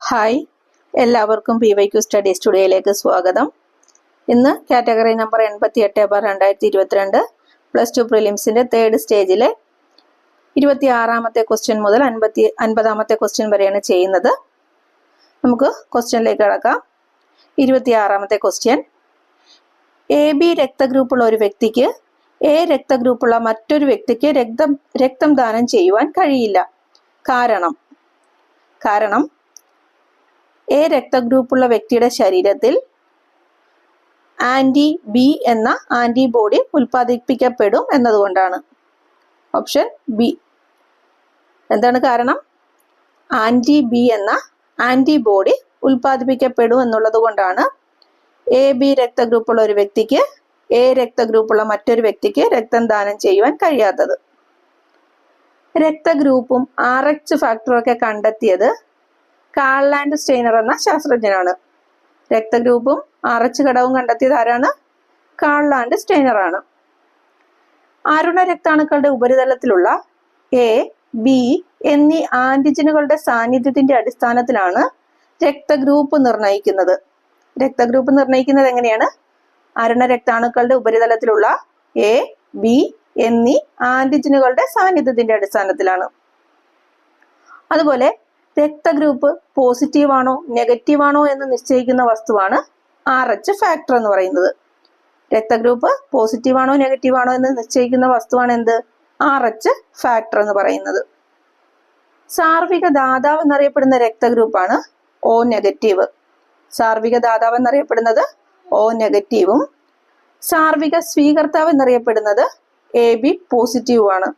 Hi, എല്ലാവർക്കും PYQ study സ്റ്റുഡിയോയിലേക്ക് സ്വാഗതം. ഇന്ന് കാറ്റഗറി നമ്പർ 88/2022 +2 പ്രിലിംസിൻ്റെ തേർഡ് സ്റ്റേജിലെ 26ാമത്തെ ക്വസ്റ്റ്യൻ മുതൽ 50ാമത്തെ ക്വസ്റ്റ്യൻ വരെയാണ് ചെയ്യുന്നത്. നമുക്ക് ക്വസ്റ്റ്യനിലേക്ക് കടക്കാം. 26ാമത്തെ ക്വസ്റ്റ്യൻ, AB രക്തഗ്രൂപ്പുള്ള ഒരു വ്യക്തിക്ക് A രക്തഗ്രൂപ്പുള്ള മറ്റൊരു വ്യക്തിക്ക് രക്തം ദാനം ചെയ്യുവാൻ കഴിയില്ല. കാരണം A രക്തഗ്രൂപ്പുള്ള വ്യക്തിയുടെ ശരീരത്തിൽ ആന്റി ബി എന്ന ആന്റിബോഡി ഉൽപ്പാദിപ്പിക്കപ്പെടും എന്നതുകൊണ്ടാണ്. Option B. എന്താണ് കാരണം? ആന്റി ബി എന്ന ആന്റിബോഡി ഉൽപ്പാദിപ്പിക്കപ്പെടും എന്നുള്ളത് കൊണ്ടാണ് AB രക്തഗ്രൂപ്പുള്ള ഒരു വ്യക്തിക്ക് A രക്തഗ്രൂപ്പുള്ള മറ്റൊരു വ്യക്തിക്ക് രക്തം ദാനം ചെയ്യുവാൻ കഴിയാത്തത്. രക്തഗ്രൂപ്പും RH ഫാക്ടറും ഒക്കെ കണ്ടെത്തിയത് കാൾ ലാൻഡ് സ്റ്റെയ്നർ എന്ന ശാസ്ത്രജ്ഞനാണ്. രക്തഗ്രൂപ്പും RH ഘടകവും കണ്ടെത്തിയത് ആരാണ്? കാൾ ലാൻഡ് സ്റ്റെയ്നർ ആണ്. അരുണ രക്താണുക്കളുടെ ഉപരിതലത്തിലുള്ള A, B എന്നീ ആന്റിജനുകളുടെ സാന്നിധ്യത്തിന്റെ അടിസ്ഥാനത്തിലാണ് രക്തഗ്രൂപ്പ് നിർണ്ണയിക്കുന്നത്. രക്തഗ്രൂപ്പ് നിർണ്ണയിക്കുന്നത് എങ്ങനെയാണ്? അരുണ രക്താണുക്കളുടെ ഉപരിതലത്തിലുള്ള A, B എന്നീ ആന്റിജനുകളുടെ സാന്നിധ്യത്തിന്റെ അടിസ്ഥാനത്തിലാണ്. അതുപോലെ രക്തഗ്രൂപ്പ് പോസിറ്റീവ് ആണോ നെഗറ്റീവ് ആണോ എന്ന് നിശ്ചയിക്കുന്ന വസ്തുവാണ് RH ഫാക്ടർ എന്ന് പറയുന്നത്. രക്തഗ്രൂപ്പ് പോസിറ്റീവ് ആണോ നെഗറ്റീവ് ആണോ എന്ന് നിശ്ചയിക്കുന്ന വസ്തുവാണ് എന്ത്? RH ഫാക്ടർ എന്ന് പറയുന്നത്. സാർവിക ദാതാവ് എന്നറിയപ്പെടുന്ന രക്തഗ്രൂപ്പാണ് O നെഗറ്റീവ്. സാർവിക ദാതാവ് എന്നറിയപ്പെടുന്നത് O നെഗറ്റീവും സാർവിക സ്വീകർത്താവ് എന്നറിയപ്പെടുന്നത് AB പോസിറ്റീവും ആണ്.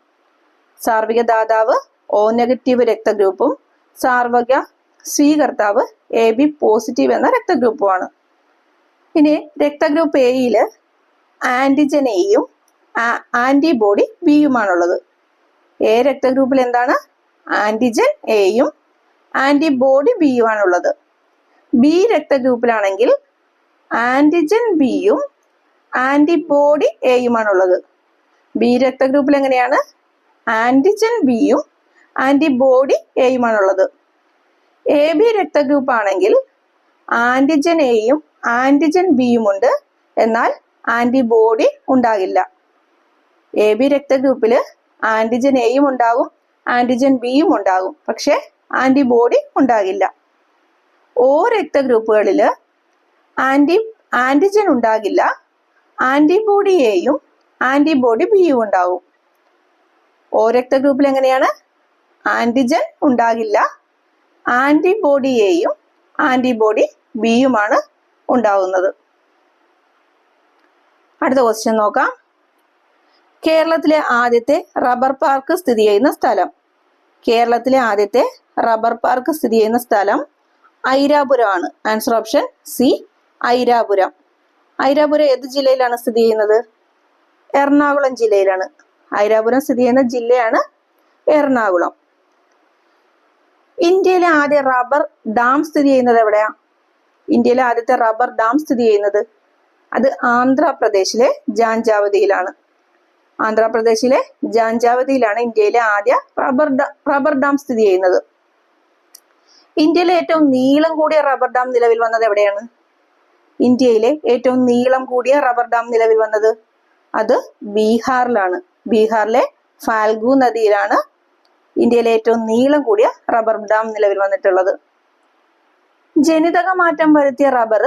സാർവിക ദാതാവ് O നെഗറ്റീവ് രക്തഗ്രൂപ്പും സാർവിക സ്വീകർത്താവ് AB പോസിറ്റീവ് എന്ന രക്തഗ്രൂപ്പുമാണ്. ഇനി രക്തഗ്രൂപ്പ് എയില് ആന്റിജൻ എയും ആന്റിബോഡി ബിയുമാണുള്ളത്. എ രക്തഗ്രൂപ്പിൽ എന്താണ്? ആന്റിജൻ എയും ആന്റിബോഡി ബിയുമാണുള്ളത്. ബി രക്തഗ്രൂപ്പിലാണെങ്കിൽ ആന്റിജൻ ബിയും ആന്റിബോഡി എയുമാണുള്ളത്. ബി രക്തഗ്രൂപ്പിൽ എങ്ങനെയാണ്? ആന്റിജൻ ബിയും ആന്റിബോഡി എയുമാണുള്ളത്. AB രക്തഗ്രൂപ്പ് ആണെങ്കിൽ ആന്റിജൻ എയും ആന്റിജൻ ബിയും ഉണ്ട്, എന്നാൽ ആന്റിബോഡി ഉണ്ടാകില്ല. AB രക്തഗ്രൂപ്പില് ആന്റിജൻ എയും ഉണ്ടാകും ആന്റിജൻ ബിയും ഉണ്ടാകും, പക്ഷെ ആന്റിബോഡി ഉണ്ടാകില്ല. O രക്തഗ്രൂപ്പുകളില് ആന്റിജൻ ഉണ്ടാകില്ല, ആന്റിബോഡി എയും ആന്റിബോഡി ബിയും ഉണ്ടാകും. O രക്തഗ്രൂപ്പിൽ എങ്ങനെയാണ്? ആന്റിജൻ ഉണ്ടാകില്ല, ആന്റിബോഡി എയും ആന്റിബോഡി ബിയുമാണ് ഉണ്ടാകുന്നത്. അടുത്ത ക്വസ്റ്റ്യൻ നോക്കാം. കേരളത്തിലെ ആദ്യത്തെ റബ്ബർ പാർക്ക് സ്ഥിതി ചെയ്യുന്ന സ്ഥലം. കേരളത്തിലെ ആദ്യത്തെ റബ്ബർ പാർക്ക് സ്ഥിതി ചെയ്യുന്ന സ്ഥലം ഐരാപുരം ആണ്. Answer option C, Airapuram. Airapuram ഏത് ജില്ലയിലാണ് സ്ഥിതി ചെയ്യുന്നത്? എറണാകുളം ജില്ലയിലാണ്. ഐരാപുരം സ്ഥിതി ചെയ്യുന്ന ജില്ലയാണ് എറണാകുളം. ഇന്ത്യയിലെ ആദ്യ റബ്ബർ ഡാം സ്ഥിതി ചെയ്യുന്നത് എവിടെയാ? ഇന്ത്യയിലെ ആദ്യത്തെ റബ്ബർ ഡാം സ്ഥിതി ചെയ്യുന്നത് അത് ആന്ധ്രാപ്രദേശിലെ ജാൻജാവതിയിലാണ്. ആന്ധ്രാപ്രദേശിലെ ജാൻജാവതിയിലാണ് ഇന്ത്യയിലെ ആദ്യ റബ്ബർ ഡാം സ്ഥിതി ചെയ്യുന്നത്. ഇന്ത്യയിലെ ഏറ്റവും നീളം കൂടിയ റബ്ബർ ഡാം നിലവിൽ വന്നത് എവിടെയാണ്? ഇന്ത്യയിലെ ഏറ്റവും നീളം കൂടിയ റബ്ബർ ഡാം നിലവിൽ വന്നത് അത് ബീഹാറിലാണ്. ബീഹാറിലെ ഫാൽഗു നദിയിലാണ് ഇന്ത്യയിലെ ഏറ്റവും നീളം കൂടിയ റബ്ബർ ഡാം നിലവിൽ വന്നിട്ടുള്ളത്. ജനിതക മാറ്റം വരുത്തിയ റബ്ബർ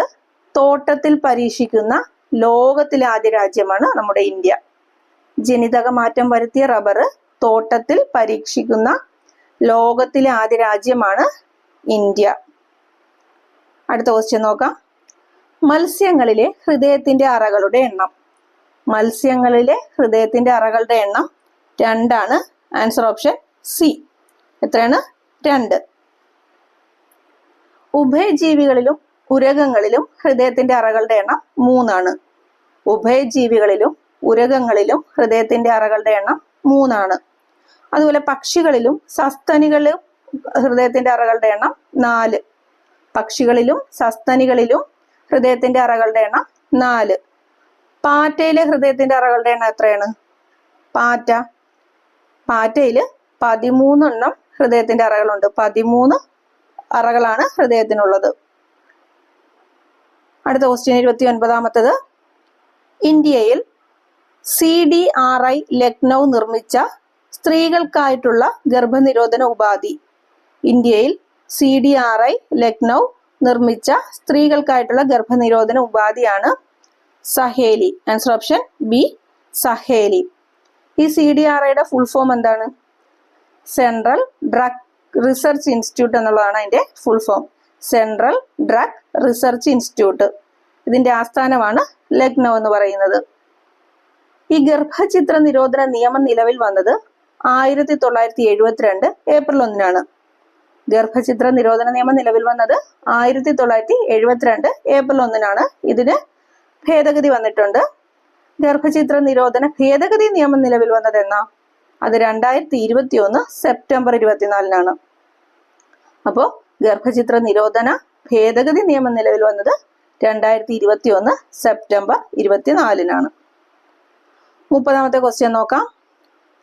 തോട്ടത്തിൽ പരീക്ഷിക്കുന്ന ലോകത്തിലെ ആദ്യ രാജ്യമാണ് നമ്മുടെ ഇന്ത്യ. ജനിതക മാറ്റം വരുത്തിയ റബ്ബർ തോട്ടത്തിൽ പരീക്ഷിക്കുന്ന ലോകത്തിലെ ആദ്യ രാജ്യമാണ് ഇന്ത്യ. അടുത്ത ക്വസ്റ്റ്യൻ നോക്കാം. മത്സ്യങ്ങളിലെ ഹൃദയത്തിന്റെ അറകളുടെ എണ്ണം. മത്സ്യങ്ങളിലെ ഹൃദയത്തിന്റെ അറകളുടെ എണ്ണം 2 ആണ്. Answer option C. എത്രയാണ്? 2. ഉഭയജീവികളിലും ഉരഗങ്ങളിലും ഹൃദയത്തിന്റെ അറകളുടെ എണ്ണം 3 ആണ്. ഉഭയജീവികളിലും ഉരഗങ്ങളിലും ഹൃദയത്തിന്റെ അറകളുടെ എണ്ണം 3 ആണ്. അതുപോലെ പക്ഷികളിലും സസ്തനികളിലും ഹൃദയത്തിന്റെ അറകളുടെ എണ്ണം 4. പക്ഷികളിലും സസ്തനികളിലും ഹൃദയത്തിന്റെ അറകളുടെ എണ്ണം 4. പാറ്റയിലെ ഹൃദയത്തിന്റെ അറകളുടെ എണ്ണം എത്രയാണ്? പാറ്റയില് 13 എണ്ണം ഹൃദയത്തിന്റെ അറകളുണ്ട്. 13 അറകളാണ് ഹൃദയത്തിനുള്ളത്. അടുത്ത ക്വസ്റ്റ്യൻ 29ാമത്തത്. ഇന്ത്യയിൽ CDRI ലക്നൗ നിർമ്മിച്ച സ്ത്രീകൾക്കായിട്ടുള്ള ഗർഭനിരോധന ഉപാധി. ഇന്ത്യയിൽ CDRI ലക്നൗ നിർമ്മിച്ച സ്ത്രീകൾക്കായിട്ടുള്ള ഗർഭനിരോധന ഉപാധിയാണ് Saheli. Answer option B, Saheli. ഈ CDRIയുടെ ഫുൾ ഫോം എന്താണ്? സെൻട്രൽ ഡ്രഗ് റിസർച്ച് ഇൻസ്റ്റിറ്റ്യൂട്ട് എന്നുള്ളതാണ് അതിന്റെ full form. Central drug research institute. ഇതിന്റെ ആസ്ഥാനമാണ് ലക്നൗ എന്ന് പറയുന്നത്. ഈ ഗർഭചിത്ര നിരോധന നിയമം നിലവിൽ വന്നത് 1972 ഏപ്രിൽ 1 ഗർഭചിത്ര നിരോധന നിയമം നിലവിൽ വന്നത് 1972 ഏപ്രിൽ 1 ഇതിന് ഭേദഗതി വന്നിട്ടുണ്ട്. ഗർഭചിത്ര നിരോധന ഭേദഗതി നിയമം നിലവിൽ വന്നത് എന്നാ? അത് 2021 സെപ്റ്റംബർ 24 അപ്പോ ഗർഭചിത്ര നിരോധന ഭേദഗതി നിയമം നിലവിൽ വന്നത് 2021 സെപ്റ്റംബർ 24 30ാമത്തെ ക്വസ്റ്റ്യൻ നോക്കാം.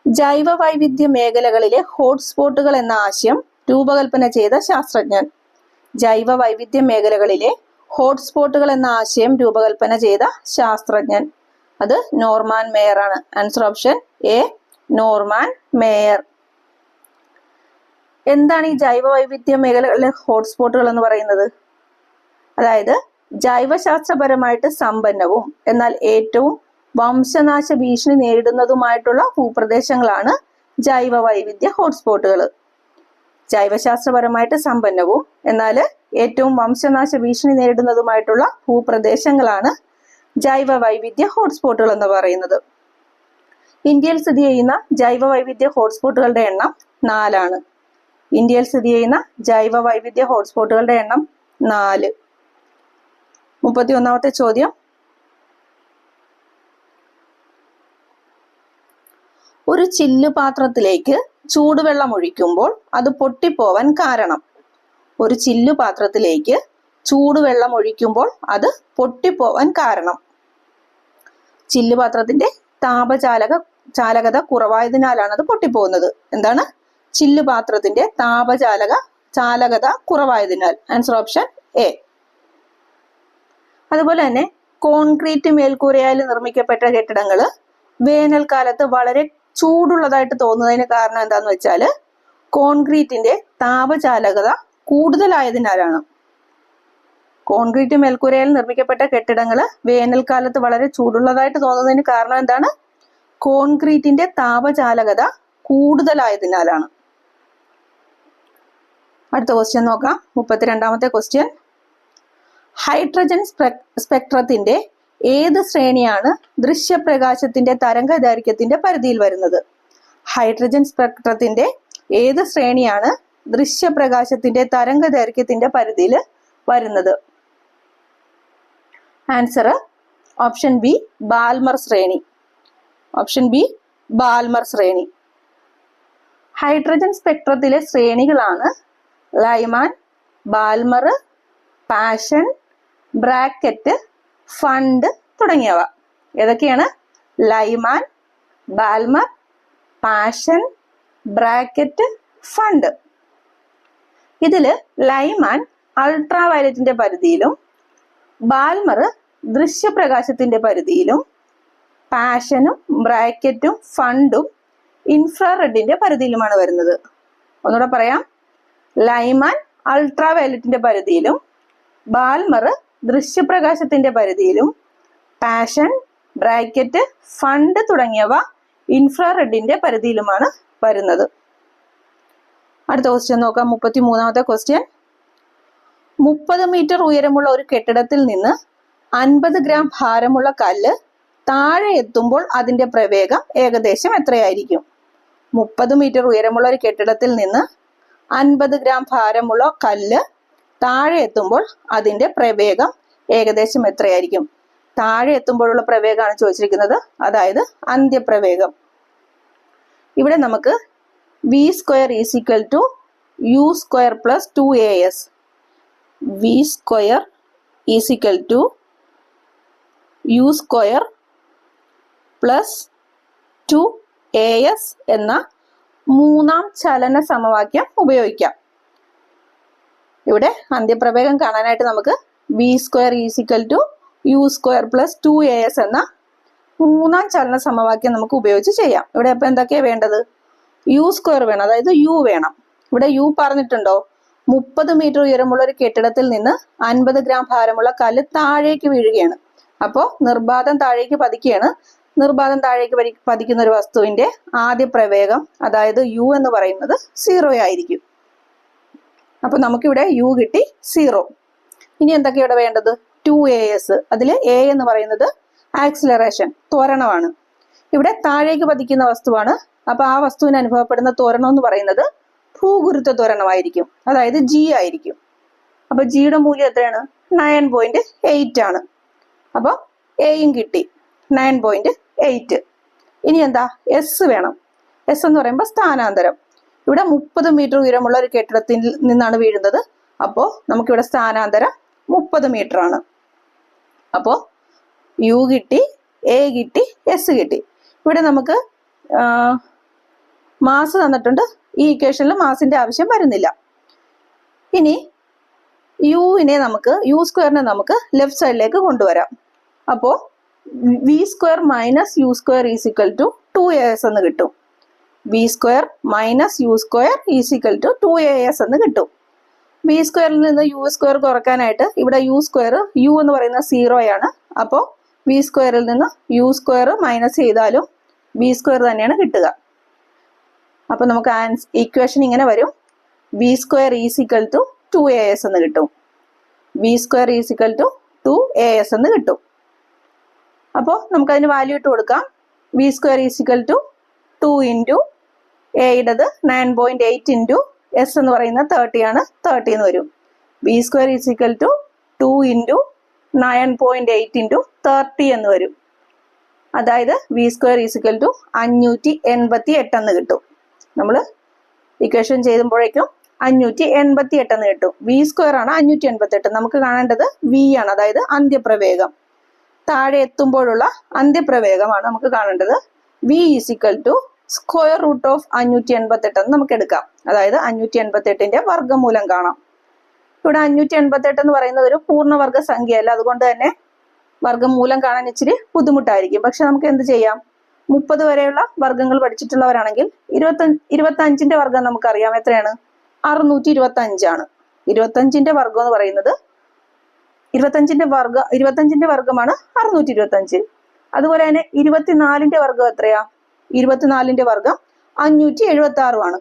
ജൈവ വൈവിധ്യ മേഖലകളിലെ ഹോട്ട്സ്പോട്ടുകൾ എന്ന ആശയം രൂപകൽപ്പന ചെയ്ത ശാസ്ത്രജ്ഞൻ. ജൈവ വൈവിധ്യ മേഖലകളിലെ ഹോട്ട്സ്പോട്ടുകൾ എന്ന ആശയം രൂപകൽപ്പന ചെയ്ത ശാസ്ത്രജ്ഞൻ. അത് നോർമാൻ മേയർ ആണ്. Answer option A, Norman mayor. എന്താണ് ഈ ജൈവ വൈവിധ്യ മേഖലകളിലെ ഹോട്ട്സ്പോട്ടുകൾ എന്ന് പറയുന്നത്? അതായത് ജൈവശാസ്ത്രപരമായിട്ട് സമ്പന്നവും എന്നാൽ ഏറ്റവും വംശനാശ ഭീഷണി നേരിടുന്നതുമായിട്ടുള്ള ഭൂപ്രദേശങ്ങളാണ് ജൈവ വൈവിധ്യ ഹോട്ട്സ്പോട്ടുകൾ. ജൈവശാസ്ത്രപരമായിട്ട് സമ്പന്നവും എന്നാൽ ഏറ്റവും വംശനാശ ഭീഷണി നേരിടുന്നതുമായിട്ടുള്ള ഭൂപ്രദേശങ്ങളാണ് ജൈവ വൈവിധ്യ ഹോട്ട്സ്പോട്ടുകൾ എന്ന് പറയുന്നത്. ഇന്ത്യയിൽ സ്ഥിതി ചെയ്യുന്ന ജൈവ വൈവിധ്യ ഹോട്ട്സ്പോട്ടുകളുടെ എണ്ണം 4. ഇന്ത്യയിൽ സ്ഥിതി ചെയ്യുന്ന ജൈവ വൈവിധ്യ ഹോട്ട്സ്പോട്ടുകളുടെ എണ്ണം 4. 31ാമത്തെ ചോദ്യം. ഒരു ചില്ലുപാത്രത്തിലേക്ക് ചൂടുവെള്ളം ഒഴിക്കുമ്പോൾ അത് പൊട്ടിപ്പോവാൻ കാരണം. ഒരു ചില്ലുപാത്രത്തിലേക്ക് ചൂടുവെള്ളം ഒഴിക്കുമ്പോൾ അത് പൊട്ടിപ്പോവാൻ കാരണം. ചില്ലുപാത്രത്തിന്റെ ചാലകത കുറവായതിനാലാണ് അത് പൊട്ടിപ്പോകുന്നത്. എന്താണ്? ചില്ലുപാത്രത്തിന്റെ ചാലകത കുറവായതിനാൽ. Answer option A. അതുപോലെ തന്നെ കോൺക്രീറ്റ് മേൽക്കൂരയാൽ നിർമ്മിക്കപ്പെട്ട കെട്ടിടങ്ങൾ വേനൽക്കാലത്ത് വളരെ ചൂടുള്ളതായിട്ട് തോന്നുന്നതിന് കാരണം എന്താന്ന് വെച്ചാൽ കോൺക്രീറ്റിന്റെ താപചാലകത കൂടുതലായതിനാലാണ്. കോൺക്രീറ്റ് മേൽക്കൂരയിൽ നിർമ്മിക്കപ്പെട്ട കെട്ടിടങ്ങൾ വേനൽക്കാലത്ത് വളരെ ചൂടുള്ളതായിട്ട് തോന്നുന്നതിന് കാരണം എന്താണ്? കോൺക്രീറ്റിന്റെ താപചാലകത കൂടുതലായതിനാലാണ്. അടുത്ത ക്വസ്റ്റ്യൻ നോക്കാം. 32ാമത്തെ ക്വസ്റ്റ്യൻ. ഹൈഡ്രജൻ സ്പെക്ട്രത്തിന്റെ ഏത് ശ്രേണിയാണ് ദൃശ്യപ്രകാശത്തിന്റെ തരംഗദൈർഘ്യത്തിന്റെ പരിധിയിൽ വരുന്നത്? ഹൈഡ്രജൻ സ്പെക്ട്രത്തിന്റെ ഏത് ശ്രേണിയാണ് ദൃശ്യപ്രകാശത്തിന്റെ തരംഗദൈർഘ്യത്തിന്റെ പരിധിയിൽ വരുന്നത്? ആൻസർ ഓപ്ഷൻ ബി, ബാൽമർ ശ്രേണി. ഓപ്ഷൻ ബി, ബാൽമർ ശ്രേണി. ഹൈഡ്രജൻ സ്പെക്ട്രത്തിലെ ശ്രേണികളാണ് Lyman, Balmer, Paschen, Brackett, Pfund തുടങ്ങിയവ. ഏതൊക്കെയാണ്? Lyman, Balmer, Paschen, Brackett, Pfund. ഇതില് ലൈമാൻ അൾട്രാ വയലറ്റിന്റെ പരിധിയിലും ബാൽമർ ദൃശ്യപ്രകാശത്തിന്റെ പരിധിയിലും പാഷനും ബ്രാക്കറ്റും ഫണ്ടും ഇൻഫ്രാറെഡിന്റെ പരിധിയിലുമാണ് വരുന്നത്. ഒന്നുകൂടെ പറയാം. ലൈമാൻ അൾട്രാ വയലറ്റിന്റെ പരിധിയിലും ബാൽമർ ദൃശ്യപ്രകാശത്തിന്റെ പരിധിയിലും പാഷൻ, ബ്രാക്കറ്റ്, ഫണ്ട് തുടങ്ങിയവ ഇൻഫ്രാറെഡിന്റെ പരിധിയിലുമാണ് വരുന്നത്. അടുത്ത ക്വസ്റ്റ്യൻ നോക്കാം. 33ാമത്തെ ക്വസ്റ്റ്യൻ. 30 മീറ്റർ ഉയരമുള്ള ഒരു കെട്ടിടത്തിൽ നിന്ന് 50 ഗ്രാം ഭാരമുള്ള കല്ല് താഴെ എത്തുമ്പോൾ അതിന്റെ പ്രവേഗം ഏകദേശം എത്രയായിരിക്കും? 30 മീറ്റർ ഉയരമുള്ള ഒരു കെട്ടിടത്തിൽ നിന്ന് 50 ഗ്രാം ഭാരമുള്ള കല്ല് താഴെ എത്തുമ്പോൾ അതിന്റെ പ്രവേഗം ഏകദേശം എത്രയായിരിക്കും? താഴെ എത്തുമ്പോഴുള്ള പ്രവേഗമാണ് ചോദിച്ചിരിക്കുന്നത്, അതായത് അന്ത്യപ്രവേഗം. ഇവിടെ നമുക്ക് v² = u² + 2as. v² = u² + 2as എന്ന മൂന്നാം ചലന സമവാക്യം ഉപയോഗിക്കാം. ഇവിടെ അന്ത്യപ്രവേഗം കാണാനായിട്ട് നമുക്ക് v square is equal to u square plus 2as എന്ന മൂന്നാം ചലന സമവാക്യം നമുക്ക് ഉപയോഗിച്ച് ചെയ്യാം. ഇവിടെ അപ്പൊ എന്തൊക്കെയാ വേണ്ടത്? യു സ്ക്വയർ വേണം, അതായത് യു വേണം. ഇവിടെ യു പറഞ്ഞിട്ടുണ്ടോ? 30 മീറ്റർ ഉയരമുള്ള ഒരു കെട്ടിടത്തിൽ നിന്ന് 50 ഗ്രാം ഭാരമുള്ള കല്ല് താഴേക്ക് വീഴുകയാണ്. അപ്പോൾ നിർബാധം താഴേക്ക് പതിക്കുകയാണ്. നിർബാധം താഴേക്ക് പതിക്കുന്ന ഒരു വസ്തുവിന്റെ ആദ്യ പ്രവേഗം, അതായത് യു എന്ന് പറയുന്നത് 0 ആയിരിക്കും. അപ്പൊ നമുക്കിവിടെ യു കിട്ടി 0. ഇനി എന്തൊക്കെയാ ഇവിടെ വേണ്ടത്? 2as. അതിൽ a എന്ന് പറയുന്നത് ആക്സിലറേഷൻ, ത്വരണമാണ്. ഇവിടെ താഴേക്ക് പതിക്കുന്ന വസ്തുവാണ്. അപ്പൊ ആ വസ്തുവിന് അനുഭവപ്പെടുന്ന ത്വരണം എന്ന് പറയുന്നത് ഭൂഗുരുത്വ ത്വരണമായിരിക്കും, അതായത് g ആയിരിക്കും. അപ്പൊ ജിയുടെ മൂല്യം എത്രയാണ്? 9.8 ആണ്. അപ്പൊ എയും കിട്ടി 9.8. ഇനി എന്താ? എസ് വേണം. എസ് എന്ന് പറയുമ്പോൾ സ്ഥാനാന്തരം. ഇവിടെ 30 മീറ്റർ ഉയരമുള്ള ഒരു കെട്ടിടത്തിൽ നിന്നാണ് വീഴുന്നത്. അപ്പോൾ നമുക്കിവിടെ സ്ഥാനാന്തരം 30 മീറ്റർ ആണ്. അപ്പോൾ യു കിട്ടി, എ കിട്ടി, എസ് കിട്ടി. ഇവിടെ നമുക്ക് മാസ് തന്നിട്ടുണ്ട്. ഈ ഇക്വേഷനിൽ മാസിന്റെ ആവശ്യം വരുന്നില്ല. ഇനി യുവിനെ നമുക്ക്, യു സ്ക്വയറിനെ നമുക്ക് ലെഫ്റ്റ് സൈഡിലേക്ക് കൊണ്ടുവരാം. അപ്പോൾ v square minus u square is equal to 2as എന്ന് കിട്ടും. V square minus u square is equal to 2as എന്ന് കിട്ടും. വി സ്ക്വയറിൽ നിന്ന് യു സ്ക്വയർ കുറക്കാനായിട്ട് ഇവിടെ യു സ്ക്വയർ, യു എന്ന് പറയുന്ന 0 ആണ്. അപ്പോൾ വി സ്ക്വയറിൽ നിന്ന് യു സ്ക്വയർ മൈനസ് ചെയ്താലും വി സ്ക്വയർ തന്നെയാണ് കിട്ടുക. അപ്പൊ നമുക്ക് ഇക്വേഷൻ ഇങ്ങനെ വരും: V square is equal to 2as എന്ന് കിട്ടും. V square is equal to 2as എന്ന് കിട്ടും. അപ്പോൾ നമുക്ക് അതിന് വാല്യൂ ഇട്ട് കൊടുക്കാം. V square is equal to 2 into എയുടേത് 9.8 ഇൻറ്റു എസ് എന്ന് പറയുന്ന 30 ആണ്, 30 എന്ന് വരും. V square is equal to 2 into 9.8 into 30 എന്ന് വരും. അതായത് വി സ്ക്വയർ ഈസിക്കൽ ടു 588 എന്ന് കിട്ടും. നമ്മൾ ഇക്വേഷൻ ചെയ്യുമ്പോഴേക്കും 588 എന്ന് കിട്ടും. വി സ്ക്വയർ ആണ് 588. നമുക്ക് കാണേണ്ടത് വി ആണ്, അതായത് അന്ത്യപ്രവേഗം. താഴെ എത്തുമ്പോഴുള്ള അന്ത്യപ്രവേഗമാണ് നമുക്ക് കാണേണ്ടത്. V is equal to square root of 588 എന്ന് നമുക്ക് എടുക്കാം. അതായത് 588ന്റെ വർഗ്ഗമൂലം കാണാം. ഇവിടെ 588 എന്ന് പറയുന്നത് ഒരു പൂർണ്ണവർഗ സംഖ്യയല്ല, അതുകൊണ്ട് തന്നെ വർഗ്ഗമൂലം കാണാൻ ഇച്ചിരി ബുദ്ധിമുട്ടായിരിക്കും. പക്ഷെ നമുക്ക് എന്ത് ചെയ്യാം? 30 വരെയുള്ള വർഗ്ഗങ്ങൾ പഠിച്ചിട്ടുള്ളവരാണെങ്കിൽ 25ന്റെ വർഗ്ഗം നമുക്കറിയാം. എത്രയാണ്? 625 ആണ്. 25ന്റെ വർഗ്ഗം എന്ന് പറയുന്നത് 25ന്റെ വർഗ്ഗമാണ് 625. അതുപോലെ തന്നെ 24ന്റെ വർഗ്ഗം എത്രയാ? 24ന്റെ വർഗ്ഗം 576 ആണ്.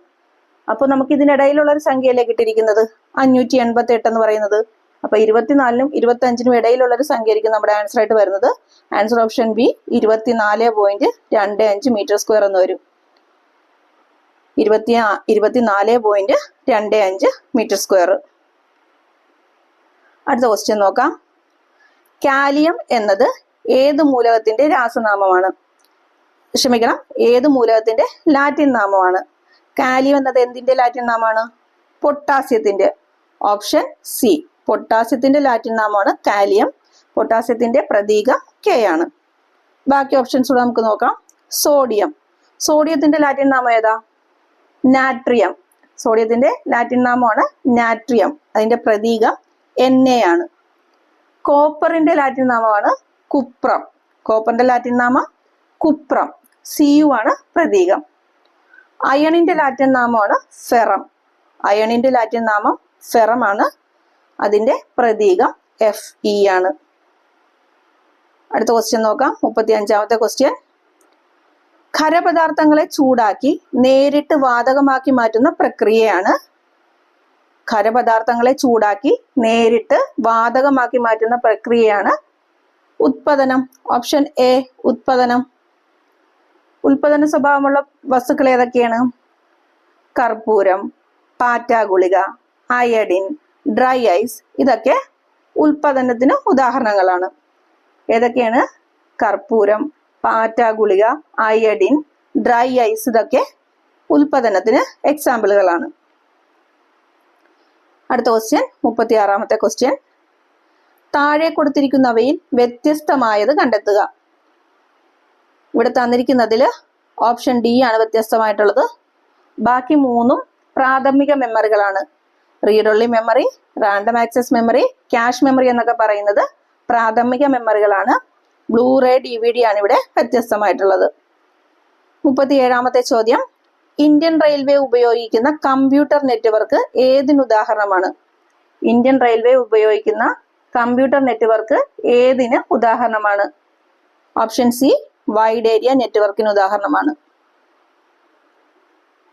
അപ്പൊ നമുക്ക് ഇതിനിടയിലുള്ള ഒരു സംഖ്യയല്ലേ കിട്ടിയിരിക്കുന്നത് 588 എന്ന് പറയുന്നത്. അപ്പൊ 24നും 25നും ഇടയിലുള്ള ഒരു സംഖ്യ ആയിരിക്കും നമ്മുടെ ആൻസർ ആയിട്ട് വരുന്നത്. Answer option B 24.25 metre square എന്ന് വരും. 24.25 മീറ്റർ സ്ക്വയർ. അടുത്ത ക്വസ്റ്റ്യൻ നോക്കാം. കാലിയം എന്നത് ഏത് മൂലകത്തിന്റെ രാസനാമമാണ്? ക്ഷമിക്കണം, ഏത് മൂലകത്തിന്റെ ലാറ്റിൻ നാമമാണ്? കാലിയം എന്നത് എന്തിന്റെ ലാറ്റിൻ നാമമാണ്? പൊട്ടാസ്യത്തിന്റെ. ഓപ്ഷൻ സി, പൊട്ടാസ്യത്തിന്റെ ലാറ്റിൻ നാമമാണ് കാലിയം. പൊട്ടാസ്യത്തിന്റെ പ്രതീകം K ആണ്. ബാക്കി ഓപ്ഷൻസ് കൂടെ നമുക്ക് നോക്കാം. സോഡിയം. സോഡിയത്തിന്റെ ലാറ്റിൻ നാമം ഏതാ? നാട്രിയം. സോഡിയത്തിന്റെ ലാറ്റിൻ നാമമാണ് നാട്രിയം. അതിന്റെ പ്രതീകം Na ആണ്. കോപ്പറിന്റെ ലാറ്റിൻ നാമമാണ് കുപ്രം. കോപ്പറിന്റെ ലാറ്റിൻ നാമം കുപ്രം. Cu ആണ് പ്രതീകം. അയണിന്റെ ലാറ്റിൻ നാമമാണ് ഫെറം. അയണിന്റെ ലാറ്റിൻ നാമം ഫെറം ആണ്. അതിന്റെ പ്രതീകം Fe ആണ്. അടുത്ത ക്വസ്റ്റ്യൻ നോക്കാം. 35ാമത്തെ ക്വസ്റ്റ്യൻ. ഖരപദാർത്ഥങ്ങളെ ചൂടാക്കി നേരിട്ട് വാതകമാക്കി മാറ്റുന്ന പ്രക്രിയയാണ്. ഖരപദാർത്ഥങ്ങളെ ചൂടാക്കി നേരിട്ട് വാതകമാക്കി മാറ്റുന്ന പ്രക്രിയയാണ് ഉത്പതനം. Option A, ഉത്പതനം. ഉത്പതന സ്വഭാവമുള്ള വസ്തുക്കൾ ഏതൊക്കെയാണ്? കർപ്പൂരം, പാറ്റാ ഗുളിക, അയഡിൻ, ഡ്രൈ ഐസ്. ഇതൊക്കെ ഉത്പതനത്തിന് ഉദാഹരണങ്ങളാണ്. ഏതൊക്കെയാണ്? കർപ്പൂരം, പാറ്റാ ഗുളിക, അയഡിൻ, ഡ്രൈ ഐസ്. ഇതൊക്കെ ഉത്പതനത്തിന് എക്സാമ്പിളുകളാണ്. അടുത്ത ക്വസ്റ്റ്യൻ 36ാമത്തെ ക്വസ്റ്റ്യൻ. താഴെ കൊടുത്തിരിക്കുന്നവയിൽ വ്യത്യസ്തമായത് കണ്ടെത്തുക. ഇവിടെ തന്നിരിക്കുന്നതിൽ ഓപ്ഷൻ ഡി ആണ് വ്യത്യസ്തമായിട്ടുള്ളത്. ബാക്കി മൂന്നും പ്രാഥമിക മെമ്മറികളാണ്. Read only memory, random access memory, cache memory എന്നൊക്കെ പറയുന്നത് പ്രാഥമിക മെമ്മറികളാണ്. ബ്ലൂറേ DVD ആണ് ഇവിടെ വ്യത്യസ്തമായിട്ടുള്ളത്. 37ാമത്തെ ചോദ്യം, ഇന്ത്യൻ റെയിൽവേ ഉപയോഗിക്കുന്ന കമ്പ്യൂട്ടർ നെറ്റ്വർക്ക് ഏതിനുദാഹരണമാണ്? ഇന്ത്യൻ റെയിൽവേ ഉപയോഗിക്കുന്ന കമ്പ്യൂട്ടർ നെറ്റ്വർക്ക് ഏതിന് ഉദാഹരണമാണ്? ഓപ്ഷൻ സി, വൈഡ് ഏരിയ നെറ്റ്വർക്കിന് ഉദാഹരണമാണ്.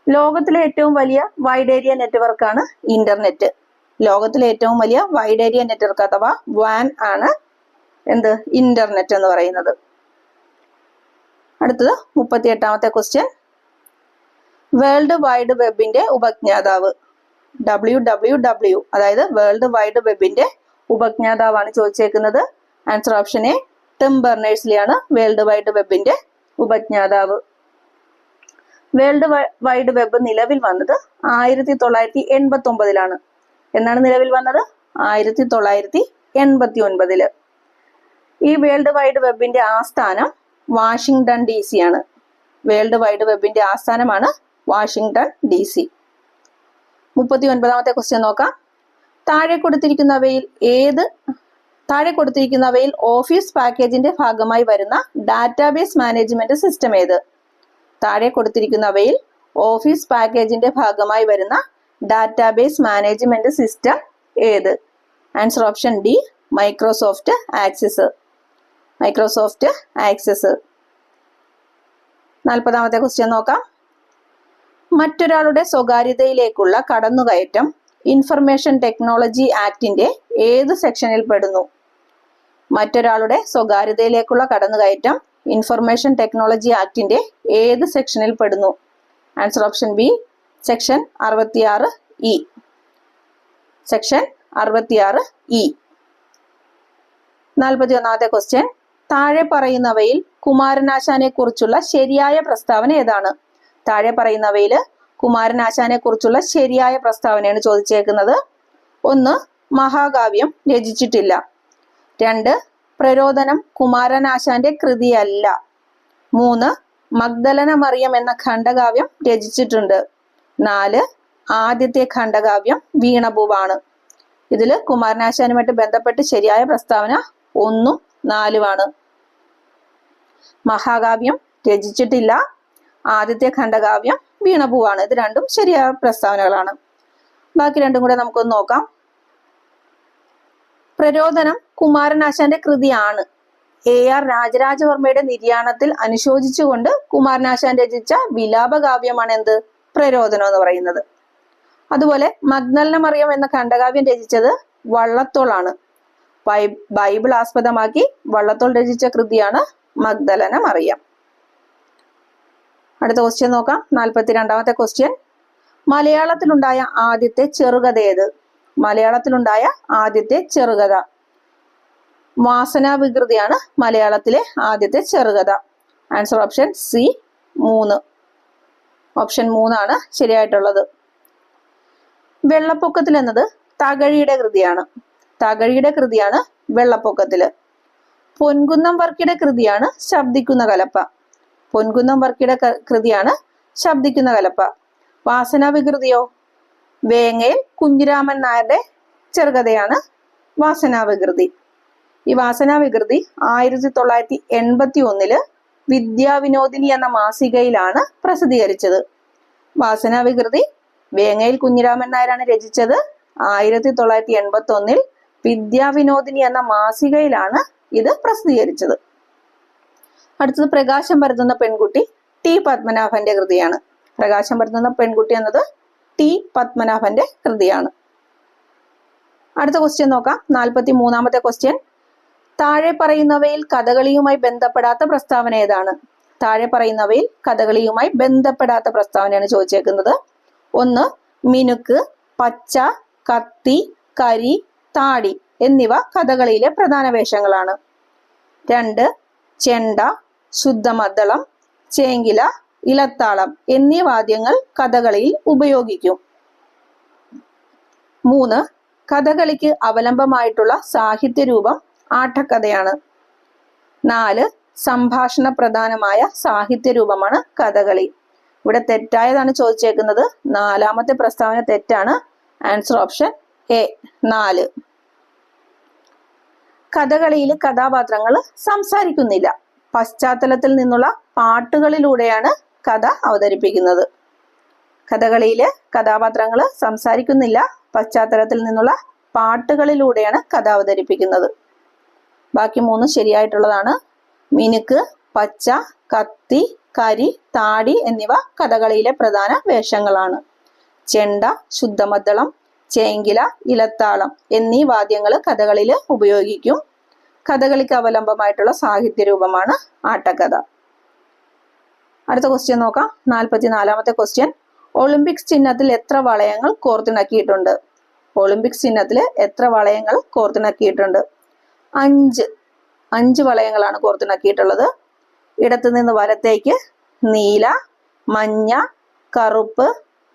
ലോകത്തിലെ ഏറ്റവും വലിയ വൈഡ് ഏരിയ നെറ്റ്വർക്കാണ് ഇന്റർനെറ്റ്. ലോകത്തിലെ ഏറ്റവും വലിയ വൈഡ് ഏരിയ നെറ്റ്വർക്ക് അഥവാ വാൻ ആണ് ഇന്റർനെറ്റ് എന്ന് പറയുന്നത്. അടുത്തത് 38ാമത്തെ ക്വസ്റ്റ്യൻ, വേൾഡ് വൈഡ് വെബിന്റെ ഉപജ്ഞാതാവ്. WWW അതായത് വേൾഡ് വൈഡ് വെബിന്റെ ഉപജ്ഞാതാവാണ് ചോദിച്ചേക്കുന്നത്. Answer option A, Tim Berners-Lee ആണ് വേൾഡ് വൈഡ് വെബിന്റെ ഉപജ്ഞാതാവ്. വേൾഡ് വൈഡ് വെബ് നിലവിൽ വന്നത് 1989 എന്നാണ് നിലവിൽ വന്നത്? 1989. ഈ വേൾഡ് വൈഡ് വെബിന്റെ ആസ്ഥാനം വാഷിംഗ്ടൺ DC ആണ്. വേൾഡ് വൈഡ് വെബിന്റെ ആസ്ഥാനമാണ് വാഷിംഗ്ടൺ DC. 39ാമത്തെ ക്വസ്റ്റ്യൻ നോക്കാം. താഴെ കൊടുത്തിരിക്കുന്നവയിൽ ഓഫീസ് പാക്കേജിന്റെ ഭാഗമായി വരുന്ന ഡാറ്റാബേസ് മാനേജ്മെന്റ് സിസ്റ്റം ഏത്? താഴെ കൊടുത്തിരിക്കുന്നവയിൽ ഓഫീസ് പാക്കേജിന്റെ ഭാഗമായി വരുന്ന ഡാറ്റാബേസ് മാനേജ്മെന്റ് സിസ്റ്റം ഏത്? Answer option D, Microsoft Access. Microsoft Access. 40ാമത്തെ ക്വസ്റ്റ്യൻ നോക്കാം. മറ്റൊരാളുടെ സ്വകാര്യതയിലേക്കുള്ള കടന്നുകയറ്റം ഇൻഫർമേഷൻ ടെക്നോളജി ആക്ടിന്റെ ഏത് സെക്ഷനിൽ പെടുന്നു? മറ്റൊരാളുടെ സ്വകാര്യതയിലേക്കുള്ള കടന്നുകയറ്റം ഇൻഫർമേഷൻ ടെക്നോളജി ആക്ടിന്റെ ഏത് സെക്ഷനിൽ പെടുന്നു? Answer option B, section 66E. Section 66E. 41ാമത്തെ ക്വസ്റ്റ്യൻ, താഴെ പറയുന്നവയിൽ കുമാരനാശാനെ കുറിച്ചുള്ള ശരിയായ പ്രസ്താവന ഏതാണ്? താഴെ പറയുന്നവയിൽ കുമാരനാശാനെ കുറിച്ചുള്ള ശരിയായ പ്രസ്താവനയാണ് ചോദിച്ചേക്കുന്നത്. 1, മഹാകാവ്യം രചിച്ചിട്ടില്ല. 2, പ്രരോദനം കുമാരനാശാന്റെ കൃതിയല്ല. 3, മഗ്ദലന മറിയം എന്ന ഖണ്ഡകാവ്യം രചിച്ചിട്ടുണ്ട്. 4, ആദ്യത്തെ ഖണ്ഡകാവ്യം വീണപൂവാണ്. ഇതില് കുമാരനാശാനുമായിട്ട് ബന്ധപ്പെട്ട് ശരിയായ പ്രസ്താവന 1ഉം 4ഉമാണ്. മഹാകാവ്യം രചിച്ചിട്ടില്ല, ആദ്യത്തെ ഖണ്ഡകാവ്യം വീണപൂവാണ്. ഇത് രണ്ടും ശരിയായ പ്രസ്താവനകളാണ്. ബാക്കി രണ്ടും കൂടെ നമുക്കൊന്ന് നോക്കാം. പ്രരോദനം കുമാരനാശാന്റെ കൃതിയാണ്. AR രാജരാജവർമ്മയുടെ നിര്യാണത്തിൽ അനുശോചിച്ചുകൊണ്ട് കുമാരനാശാൻ രചിച്ച വിലാപകാവ്യമാണ് പ്രരോദനം എന്ന് പറയുന്നത്. അതുപോലെ മഗ്ദലന മറിയം എന്ന ഖണ്ഡകാവ്യം രചിച്ചത് വള്ളത്തോളാണ്. ബൈബിൾ ആസ്പദമാക്കി വള്ളത്തോൾ രചിച്ച കൃതിയാണ് മഗ്ദലന മറിയം. അടുത്ത ക്വസ്റ്റ്യൻ നോക്കാം. 42ാമത്തെ ക്വസ്റ്റ്യൻ, മലയാളത്തിലുണ്ടായ ആദ്യത്തെ ചെറുകഥ ഏത്? മലയാളത്തിലുണ്ടായ ആദ്യത്തെ ചെറുകഥ വാസനാവികൃതിയാണ് മലയാളത്തിലെ ആദ്യത്തെ ചെറുകഥ. Answer option C, 3. ഓപ്ഷൻ 3 ആണ് ശരിയായിട്ടുള്ളത്. വെള്ളപ്പൊക്കത്തിൽ എന്നത് തകഴിയുടെ കൃതിയാണ്. തകഴിയുടെ കൃതിയാണ് വെള്ളപ്പൊക്കത്തില്. പൊൻകുന്നം വർക്കിയുടെ കൃതിയാണ് ശബ്ദിക്കുന്ന കലപ്പ. പൊൻകുന്നം വർക്കിയുടെ കൃതിയാണ് ശബ്ദിക്കുന്ന കലപ്പ. വാസനാവികൃതിയോ? വേങ്ങയിൽ കുഞ്ഞിരാമൻ നായരുടെ ചെറുകഥയാണ് വാസനാവികൃതി. ഈ വാസനാവികൃതി 1981 വിദ്യാവിനോദിനി എന്ന മാസികയിലാണ് പ്രസിദ്ധീകരിച്ചത്. വാസനാവികൃതി വേങ്ങയിൽ കുഞ്ഞിരാമൻ നായരാണ് രചിച്ചത്. 1981 വിദ്യാവിനോദിനി എന്ന മാസികയിലാണ് ഇത് പ്രസിദ്ധീകരിച്ചത്. അടുത്തത് പ്രകാശം പരത്തുന്ന പെൺകുട്ടി ടി പത്മനാഭന്റെ കൃതിയാണ്. പ്രകാശം പരത്തുന്ന പെൺകുട്ടി എന്നത് ടി പത്മനാഭന്റെ കൃതിയാണ്. അടുത്ത ക്വസ്റ്റ്യൻ നോക്കാം. 43ാമത്തെ ക്വസ്റ്റ്യൻ, താഴെ പറയുന്നവയിൽ കഥകളിയുമായി ബന്ധപ്പെടാത്ത പ്രസ്താവന ഏതാണ്? താഴെ പറയുന്നവയിൽ കഥകളിയുമായി ബന്ധപ്പെടാത്ത പ്രസ്താവനയാണ് ചോദിച്ചേക്കുന്നത്. 1, മിനുക്ക്, പച്ച, കത്തി, കരി, താടി എന്നിവ കഥകളിയിലെ പ്രധാന വേഷങ്ങളാണ്. 2, ചെണ്ട, ശുദ്ധമദ്ദളം, ചേങ്കില, ഇലത്താളം എന്നീ വാദ്യങ്ങൾ കഥകളിയിൽ ഉപയോഗിക്കും. 3, കഥകളിക്ക് അവലംബമായിട്ടുള്ള സാഹിത്യരൂപം ആട്ടക്കഥയാണ്. 4, സംഭാഷണ പ്രധാനമായ സാഹിത്യരൂപമാണ് കഥകളി. ഇവിടെ തെറ്റായതാണ് ചോദിച്ചേക്കുന്നത്. 4ാമത്തെ പ്രസ്താവന തെറ്റാണ്. Answer option A 4. കഥകളിയിൽ കഥാപാത്രങ്ങൾ സംസാരിക്കുന്നില്ല. പശ്ചാത്തലത്തിൽ നിന്നുള്ള പാട്ടുകളിലൂടെയാണ് കഥ അവതരിപ്പിക്കുന്നത്. കഥകളിയിലെ കഥാപാത്രങ്ങൾ സംസാരിക്കുന്നില്ല. പശ്ചാത്തലത്തിൽ നിന്നുള്ള പാട്ടുകളിലൂടെയാണ് കഥ അവതരിപ്പിക്കുന്നത്. ബാക്കി 3 ശരിയായിട്ടുള്ളതാണ്. മിനുക്ക്, പച്ച, കത്തി, കരി, താടി എന്നിവ കഥകളിയിലെ പ്രധാന വേഷങ്ങളാണ്. ചെണ്ട, ശുദ്ധമദ്ദളം, ചേങ്കില, ഇലത്താളം എന്നീ വാദ്യങ്ങൾ കഥകളിയിൽ ഉപയോഗിക്കും. കഥകളിക്ക് അവലംബമായിട്ടുള്ള സാഹിത്യ രൂപമാണ് ആട്ടക്കഥ. അടുത്ത ക്വസ്റ്റ്യൻ നോക്കാം. 44-ാമത്തെ ക്വസ്റ്റ്യൻ. ഒളിമ്പിക്സ് ചിഹ്നത്തിൽ എത്ര വളയങ്ങൾ കോർത്തിണക്കിയിട്ടുണ്ട്? ഒളിമ്പിക്സ് ചിഹ്നത്തിൽ എത്ര വളയങ്ങൾ കോർത്തിണക്കിയിട്ടുണ്ട്? 5 വളയങ്ങളാണ് കോർത്തിണക്കിയിട്ടുള്ളത്. ഇടത്തു നിന്ന് വലത്തേക്ക് നീല, മഞ്ഞ, കറുപ്പ്,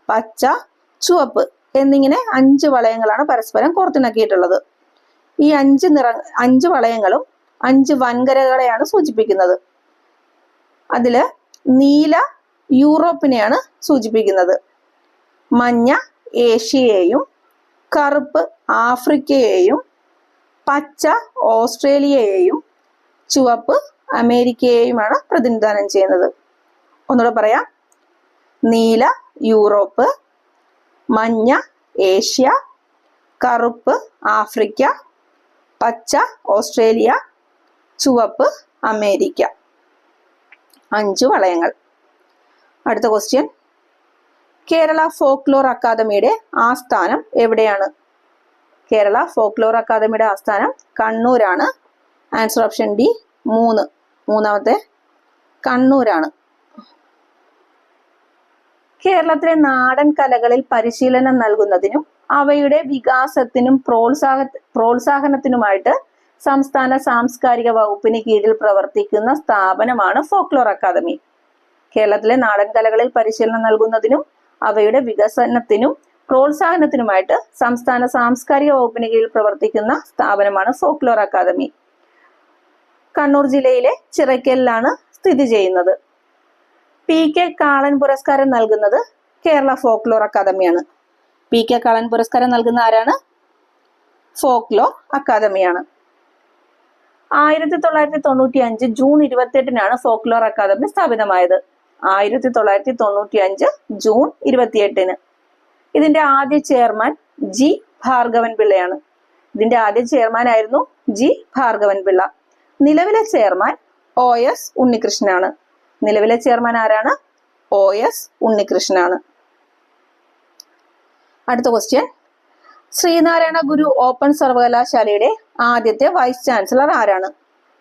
പച്ച, ചുവപ്പ് എന്നിങ്ങനെ 5 വളയങ്ങളാണ് പരസ്പരം കോർത്തിണക്കിയിട്ടുള്ളത്. ഈ 5 വളയങ്ങളും 5 വൻകരകളെയാണ് സൂചിപ്പിക്കുന്നത്. അതില് നീല യൂറോപ്പിനെയാണ് സൂചിപ്പിക്കുന്നത്. മഞ്ഞ ഏഷ്യയെയും, കറുപ്പ് ആഫ്രിക്കയെയും, പച്ച ഓസ്ട്രേലിയയെയും, ചുവപ്പ് അമേരിക്കയെയുമാണ് പ്രതിനിധാനം ചെയ്യുന്നത്. ഒന്നുകൂടെ പറയാം. നീല യൂറോപ്പ്, മഞ്ഞ ഏഷ്യ, കറുപ്പ് ആഫ്രിക്ക, പച്ച ഓസ്ട്രേലിയ, ചുവപ്പ് അമേരിക്ക. 5 വളയങ്ങൾ. അടുത്ത ക്വസ്റ്റ്യൻ. കേരള ഫോക്ലോർ അക്കാദമിയുടെ ആസ്ഥാനം എവിടെയാണ്? കേരള ഫോക്ലോർ അക്കാദമിയുടെ ആസ്ഥാനം കണ്ണൂരാണ്. Answer option D 3. മൂന്നാമത്തെ കണ്ണൂരാണ്. കേരളത്തിലെ നാടൻ കലകളിൽ പരിശീലനം നൽകുന്നതിനും അവയുടെ വികാസത്തിനും പ്രോത്സാഹനത്തിനുമായിട്ട് സംസ്ഥാന സാംസ്കാരിക വകുപ്പിന് കീഴിൽ പ്രവർത്തിക്കുന്ന സ്ഥാപനമാണ് ഫോക്ലോർ അക്കാദമി. കേരളത്തിലെ നാടൻ കലകളിൽ പരിശീലനം നൽകുന്നതിനും അവയുടെ വികസനത്തിനും പ്രോത്സാഹനത്തിനുമായിട്ട് സംസ്ഥാന സാംസ്കാരിക വകുപ്പിന് കീഴിൽ പ്രവർത്തിക്കുന്ന സ്ഥാപനമാണ് ഫോക്ലോർ അക്കാദമി. കണ്ണൂർ ജില്ലയിലെ ചിറയ്ക്കലിലാണ് സ്ഥിതി ചെയ്യുന്നത്. PK കാളൻ പുരസ്കാരം നൽകുന്നത് കേരള ഫോക്ലോർ അക്കാദമിയാണ്. PK കാളൻ പുരസ്കാരം നൽകുന്ന ആരാണ്? ഫോക്ലോർ അക്കാദമിയാണ്. 1995 ജൂൺ 28-നാണ് ഫോക്ലോർ അക്കാദമി സ്ഥാപിതമായത്. 1995 ജൂൺ 28-ന്. ഇതിന്റെ ആദ്യ ചെയർമാൻ ജി ഭാർഗവൻ പിള്ളയാണ്. ഇതിന്റെ ആദ്യ ചെയർമാൻ ആയിരുന്നു ജി ഭാർഗവൻ പിള്ള. നിലവിലെ ചെയർമാൻ OS ഉണ്ണികൃഷ്ണനാണ്. നിലവിലെ ചെയർമാൻ ആരാണ്? OS ഉണ്ണികൃഷ്ണനാണ്. അടുത്ത ക്വസ്റ്റ്യൻ. ശ്രീനാരായണ ഗുരു ഓപ്പൺ സർവകലാശാലയുടെ ആദ്യത്തെ വൈസ് ചാൻസലർ ആരാണ്?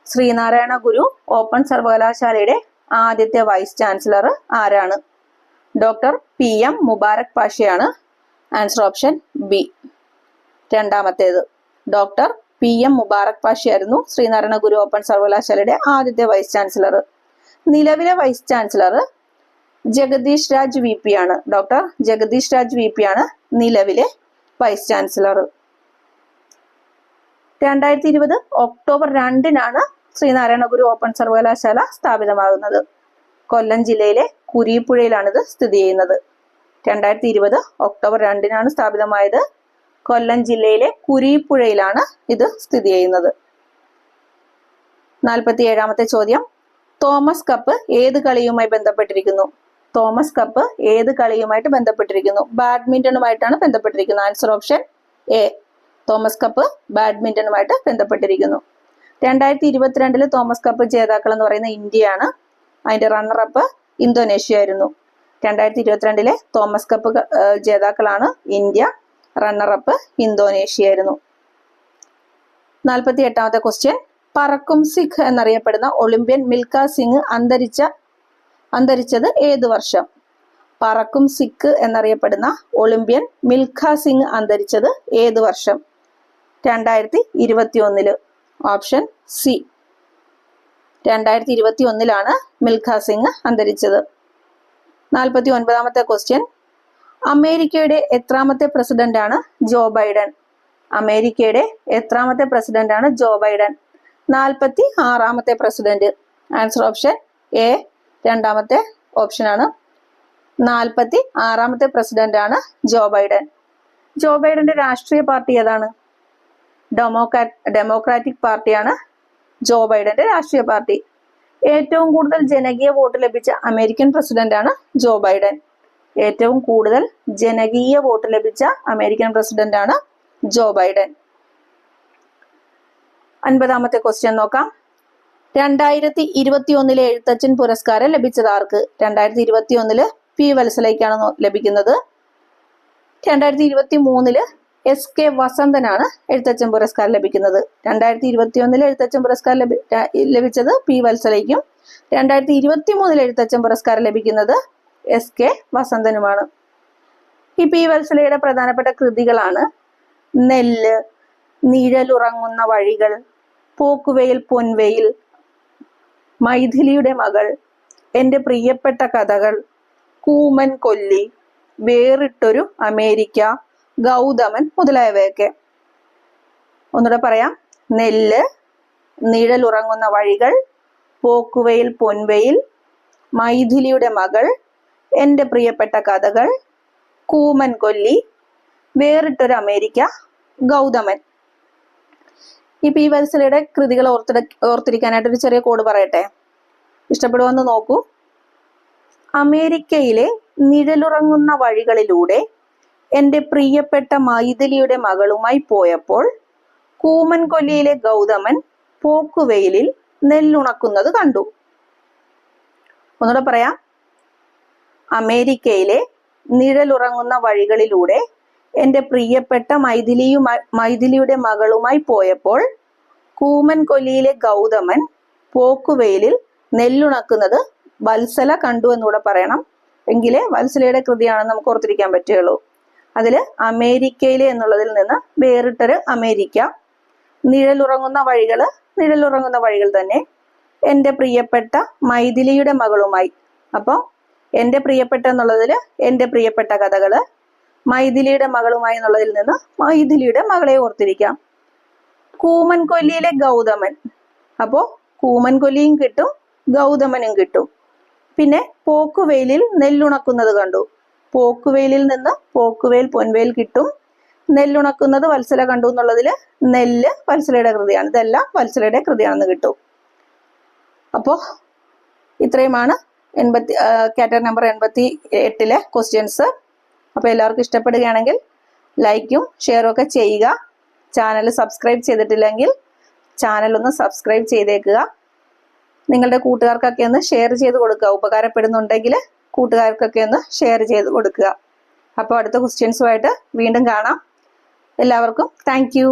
ശ്രീനാരായണ ഗുരു ഓപ്പൺ സർവകലാശാലയുടെ ആദ്യത്തെ വൈസ് ചാൻസലർ ആരാണ്? ഡോക്ടർ PM മുബാരക് പാഷയാണ്. Answer option B. രണ്ടാമത്തേത് ഡോക്ടർ PM മുബാരക് പാഷയായിരുന്നു ശ്രീനാരായണ ഗുരു ഓപ്പൺ സർവകലാശാലയുടെ ആദ്യത്തെ വൈസ് ചാൻസലർ. നിലവിലെ vice chancellor Jagadeesh Raj VP ആണ്. ഡോക്ടർ ജഗദീഷ് രാജ് VP ആണ് നിലവിലെ വൈസ് ചാൻസലർ. 2020 ഒക്ടോബർ 2-നാണ് ശ്രീനാരായണ ഗുരു ഓപ്പൺ സർവകലാശാല സ്ഥാപിതമാകുന്നത്. കൊല്ലം ജില്ലയിലെ കുരീപ്പുഴയിലാണ് ഇത് സ്ഥിതി ചെയ്യുന്നത്. 2020 ഒക്ടോബർ 2-നാണ് സ്ഥാപിതമായത്. കൊല്ലം ജില്ലയിലെ കുരീപ്പുഴയിലാണ് ഇത് സ്ഥിതി ചെയ്യുന്നത്. 47-ാമത്തെ ചോദ്യം. തോമസ് കപ്പ് ഏത് കളിയുമായി ബന്ധപ്പെട്ടിരിക്കുന്നു? തോമസ് കപ്പ് ഏത് കളിയുമായിട്ട് ബന്ധപ്പെട്ടിരിക്കുന്നു? ബാഡ്മിന്റണുമായിട്ടാണ് ബന്ധപ്പെട്ടിരിക്കുന്നത്. Answer option A. Thomas cup ബാഡ്മിന്റണുമായിട്ട് ബന്ധപ്പെട്ടിരിക്കുന്നു. 2022 തോമസ് കപ്പ് ജേതാക്കൾ എന്ന് പറയുന്ന ഇന്ത്യയാണ്. അതിന്റെ റണ്ണറപ്പ് ഇന്തോനേഷ്യ ആയിരുന്നു. 2022 തോമസ് കപ്പ് ജേതാക്കളാണ് ഇന്ത്യ. റണ്ണറപ്പ് ഇന്തോനേഷ്യ ആയിരുന്നു. 48-ാമത്തെ ക്വസ്റ്റ്യൻ. പറക്കും സിഖ് എന്നറിയപ്പെടുന്ന ഒളിമ്പ്യൻ മിൽഖ സിംഗ് അന്തരിച്ചത് ഏത് വർഷം? പറക്കും സിഖ് എന്നറിയപ്പെടുന്ന ഒളിമ്പ്യൻ മിൽഖ സിംഗ് അന്തരിച്ചത് ഏത് വർഷം? 2021. Option C. 2021 മിൽഖ സിംഗ് അന്തരിച്ചത്. 49-ാമത്തെ ക്വസ്റ്റ്യൻ. അമേരിക്കയുടെ എത്രാമത്തെ പ്രസിഡന്റാണ് ജോ ബൈഡൻ? അമേരിക്കയുടെ എത്രാമത്തെ പ്രസിഡന്റാണ് ജോ ബൈഡൻ? 46-ാമത്തെ പ്രസിഡന്റ്. Answer option A. രണ്ടാമത്തെ ഓപ്ഷനാണ്. 46-ാമത്തെ പ്രസിഡന്റ് ആണ് ജോ ബൈഡൻ. ജോ ബൈഡന്റെ രാഷ്ട്രീയ പാർട്ടി ഏതാണ്? ഡെമോക്രാറ്റിക് പാർട്ടിയാണ് ജോ ബൈഡന്റെ രാഷ്ട്രീയ പാർട്ടി. ഏറ്റവും കൂടുതൽ ജനകീയ വോട്ട് ലഭിച്ച അമേരിക്കൻ പ്രസിഡന്റ് ആണ് ജോ ബൈഡൻ. ഏറ്റവും കൂടുതൽ ജനകീയ വോട്ട് ലഭിച്ച അമേരിക്കൻ പ്രസിഡന്റ് ആണ് ജോ ബൈഡൻ. 50-ാമത്തെ ക്വസ്റ്റ്യൻ നോക്കാം. 2021 എഴുത്തച്ഛൻ പുരസ്കാരം ലഭിച്ചത് ആർക്ക്? 2021 പി വത്സലയ്ക്കാണ് ലഭിക്കുന്നത്. 2023 SK വസന്തനാണ് എഴുത്തച്ഛൻ പുരസ്കാരം ലഭിക്കുന്നത്. 2021 എഴുത്തച്ഛൻ പുരസ്കാരം ലഭിച്ചത് പി വത്സലയ്ക്കും 2023 എഴുത്തച്ഛൻ പുരസ്കാരം ലഭിക്കുന്നത് SK വസന്തനുമാണ്. ഈ പി വത്സലയുടെ പ്രധാനപ്പെട്ട കൃതികളാണ് നെല്ല്, നിഴലുറങ്ങുന്ന വഴികൾ, പോക്കുവെയിൽ പൊൻവെയിൽ, മൈഥിലിയുടെ മകൾ, എൻ്റെ പ്രിയപ്പെട്ട കഥകൾ, കൂമൻ കൊല്ലി, വേറിട്ടൊരു അമേരിക്ക, ഗൗതമൻ മുതലായവയൊക്കെ. ഒന്നുകൂടെ പറയാം. നെല്ല്, നിഴലുറങ്ങുന്ന വഴികൾ, പോക്കുവെയിൽ പൊൻവെയിൽ, മൈഥിലിയുടെ മകൾ, എൻ്റെ പ്രിയപ്പെട്ട കഥകൾ, കൂമൻ കൊല്ലി, വേറിട്ടൊരു അമേരിക്ക, ഗൗതമൻ. ഈ പി വത്സലയുടെ കൃതികൾ ഓർത്തിരിക്കാനായിട്ട് ഒരു ചെറിയ കോഡ് പറയട്ടെ, ഇഷ്ടപ്പെടുമെന്ന് നോക്കൂ. അമേരിക്കയിലെ നിഴലുറങ്ങുന്ന വഴികളിലൂടെ എൻ്റെ പ്രിയപ്പെട്ട മൈഥിലിയുടെ മകളുമായി പോയപ്പോൾ കൂമൻ കൊല്ലിയിലെ ഗൗതമൻ പോക്കുവെയിലിൽ നെല്ലുണക്കുന്നത് കണ്ടു. ഒന്നുകൂടെ പറയാം. അമേരിക്കയിലെ നിഴലുറങ്ങുന്ന വഴികളിലൂടെ എൻ്റെ പ്രിയപ്പെട്ട മൈഥിലിയുടെ മകളുമായി പോയപ്പോൾ കൂമൻ കൊല്ലിയിലെ ഗൗതമൻ പോക്കുവെയിലിൽ നെല്ലുണക്കുന്നത് വത്സല കണ്ടു എന്നുകൂടെ പറയണം. എങ്കിലേ വത്സലയുടെ കൃതിയാണെന്ന് നമുക്ക് ഓർത്തിരിക്കാൻ പറ്റുകയുള്ളൂ. അതില് അമേരിക്കയിലെ എന്നുള്ളതിൽ നിന്ന് വേറിട്ടൊരു അമേരിക്ക, നിഴലുറങ്ങുന്ന വഴികൾ തന്നെ, എൻ്റെ പ്രിയപ്പെട്ട മൈഥിലിയുടെ മകളുമായി. അപ്പോൾ എൻ്റെ പ്രിയപ്പെട്ട എന്നുള്ളതിൽ എൻ്റെ പ്രിയപ്പെട്ട കഥകള്, മൈഥിലിയുടെ മകളുമായി എന്നുള്ളതിൽ നിന്ന് മൈഥിലിയുടെ മകളെ ഓർത്തിരിക്കാം. കൂമൻ കൊല്ലിയിലെ ഗൗതമൻ, അപ്പോൾ കൂമൻ കൊല്ലിയും കിട്ടും ഗൗതമനും കിട്ടും. പിന്നെ പോക്കുവെയിലിൽ നെല്ലുണക്കുന്നത് കണ്ടു. പോക്കുവെയിലിൽ നിന്ന് പോക്കുവെയിൽ പൊൻവെയിൽ കിട്ടും. നെല്ലുണക്കുന്നത് വത്സല കണ്ടു എന്നുള്ളതിൽ നെല്ല് വത്സലയുടെ കൃതിയാണ്. ഇതെല്ലാം വത്സലയുടെ കൃതിയാണെന്ന് കിട്ടും. അപ്പോൾ ഇത്രയുമാണ് കാറ്റഗറി നമ്പർ 88 ക്വസ്റ്റ്യൻസ്. അപ്പോൾ എല്ലാവർക്കും ഇഷ്ടപ്പെടുകയാണെങ്കിൽ ലൈക്കും ഷെയറും ഒക്കെ ചെയ്യുക. ചാനൽ സബ്സ്ക്രൈബ് ചെയ്തിട്ടില്ലെങ്കിൽ ചാനൽ ഒന്ന് സബ്സ്ക്രൈബ് ചെയ്തേക്കുക. നിങ്ങളുടെ കൂട്ടുകാർക്കൊക്കെ ഒന്ന് ഷെയർ ചെയ്ത് കൊടുക്കുക. ഉപകാരപ്പെടുന്നുണ്ടെങ്കിൽ കൂട്ടുകാർക്കൊക്കെ ഒന്ന് ഷെയർ ചെയ്ത് കൊടുക്കുക. അപ്പോൾ അടുത്ത ക്വസ്റ്റ്യൻസുമായിട്ട് വീണ്ടും കാണാം. എല്ലാവർക്കും താങ്ക് യു.